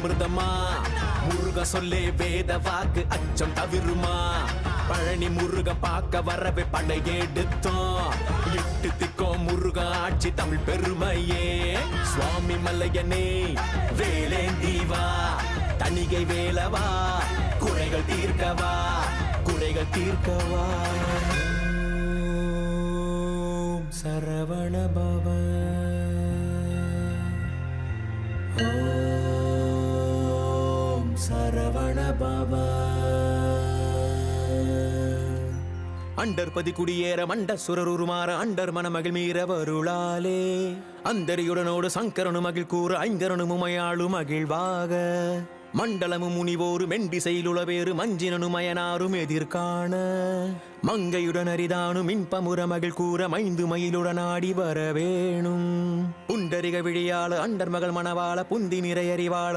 அமிர்தமா முருக சொல்லே வேத வாக்கு அச்சம் தவிருமா பழனி முருக பார்க்க வரவே படையெடுத்தோம் எட்டு திக்கோ முருக ஆட்சி தமிழ் பெருமையே சுவாமி மல்லையனே வேலேந்தீவா தணிகை வேலவா குறைகள் தீர்க்கவா குறைகள் தீர்க்கவா சரவண பவ ஓம் சரவண பவ அண்டர்பதி குடியேற மண்ட சுரருமாற அண்டர் மனமகிழ் மீற வருளாலே அந்தரியுடனோடு சங்கரனு மகிழ் கூற ஐங்கரனு முமையாளு மகிழ்வாக மண்டலமும் முனிவோரு மெண்டிசையிலுளவேறு மஞ்சினனு மயனாரும் எதிர்காண மங்கையுடன் அரிதானு மின்பமுற மகிழ் கூற மைந்து மயிலுடன் ஆடி வரவேணும் புண்டரிக விழியாள அண்டர் மகள் மணவாள புந்தி நிறையறிவாள